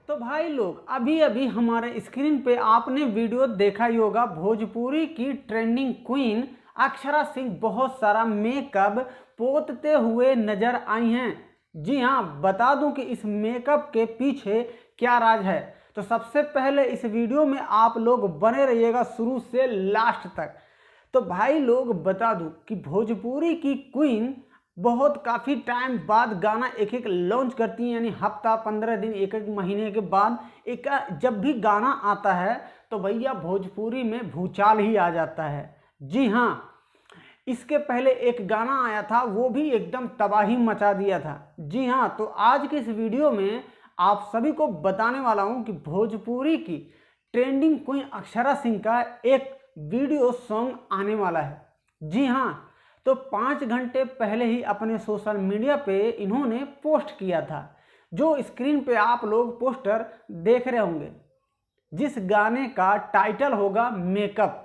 तो भाई लोग अभी अभी हमारे स्क्रीन पे आपने वीडियो देखा ही होगा। भोजपुरी की ट्रेंडिंग क्वीन अक्षरा सिंह बहुत सारा मेकअप पोतते हुए नजर आई हैं। जी हाँ, बता दूं कि इस मेकअप के पीछे क्या राज है। तो सबसे पहले इस वीडियो में आप लोग बने रहिएगा शुरू से लास्ट तक। तो भाई लोग बता दूं कि भोजपुरी की क्वीन बहुत काफ़ी टाइम बाद गाना एक एक लॉन्च करती हैं, यानी हफ्ता 15 दिन एक एक महीने के बाद एक जब भी गाना आता है तो भैया भोजपुरी में भूचाल ही आ जाता है। जी हाँ, इसके पहले एक गाना आया था वो भी एकदम तबाही मचा दिया था। जी हाँ, तो आज के इस वीडियो में आप सभी को बताने वाला हूँ कि भोजपुरी की ट्रेंडिंग क्वीन अक्षरा सिंह का एक वीडियो सॉन्ग आने वाला है। जी हाँ, तो 5 घंटे पहले ही अपने सोशल मीडिया पे इन्होंने पोस्ट किया था, जो स्क्रीन पे आप लोग पोस्टर देख रहे होंगे, जिस गाने का टाइटल होगा मेकअप।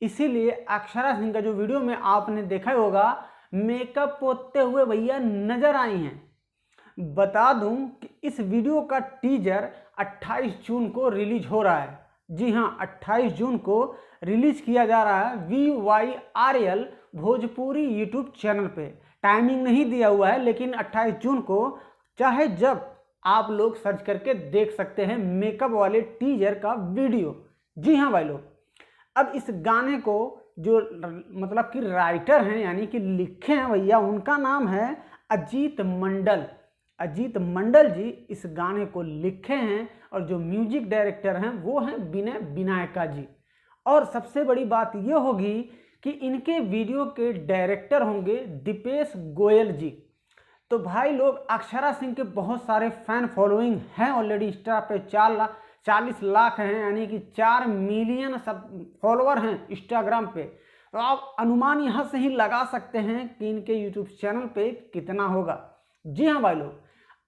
इसीलिए अक्षरा सिंह का जो वीडियो में आपने देखा होगा मेकअप पोतते हुए भैया नजर आई हैं। बता दूं कि इस वीडियो का टीजर 28 जून को रिलीज हो रहा है। जी हाँ, 28 जून को रिलीज किया जा रहा है VYRL भोजपुरी यूट्यूब चैनल पे। टाइमिंग नहीं दिया हुआ है, लेकिन 28 जून को चाहे जब आप लोग सर्च करके देख सकते हैं मेकअप वाले टीजर का वीडियो। जी हाँ भाई लोग, अब इस गाने को जो मतलब कि राइटर हैं यानी कि लिखे हैं भैया, उनका नाम है अजीत मंडल। अजीत मंडल जी इस गाने को लिखे हैं और जो म्यूजिक डायरेक्टर हैं वो हैं विनय विनायका जी। और सबसे बड़ी बात ये होगी कि इनके वीडियो के डायरेक्टर होंगे दीपेश गोयल जी। तो भाई लोग अक्षरा सिंह के बहुत सारे फैन फॉलोइंग हैं ऑलरेडी। इंस्टा पे 40 लाख हैं, यानी कि 4 मिलियन सब फॉलोअर हैं इंस्टाग्राम पे। तो आप अनुमान यहाँ से ही लगा सकते हैं कि इनके यूट्यूब चैनल पे कितना होगा। जी हाँ भाई लोग,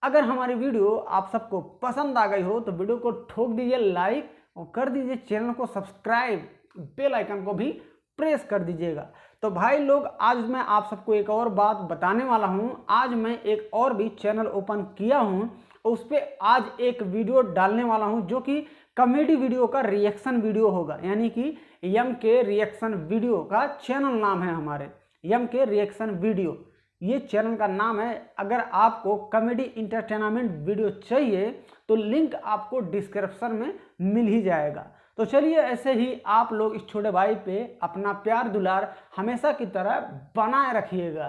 अगर हमारी वीडियो आप सबको पसंद आ गई हो तो वीडियो को ठोक दीजिए लाइक और कर दीजिए चैनल को सब्सक्राइब, बेल आइकन को भी प्रेस कर दीजिएगा। तो भाई लोग आज मैं आप सबको एक और बात बताने वाला हूं। आज मैं एक और भी चैनल ओपन किया हूं और उस पर आज एक वीडियो डालने वाला हूं जो कि कॉमेडी वीडियो का रिएक्शन वीडियो होगा, यानी कि यम के रिएक्शन वीडियो का चैनल नाम है हमारे, यम के रिएक्शन वीडियो ये चैनल का नाम है। अगर आपको कॉमेडी इंटरटेनमेंट वीडियो चाहिए तो लिंक आपको डिस्क्रिप्शन में मिल ही जाएगा। तो चलिए ऐसे ही आप लोग इस छोटे भाई पे अपना प्यार दुलार हमेशा की तरह बनाए रखिएगा।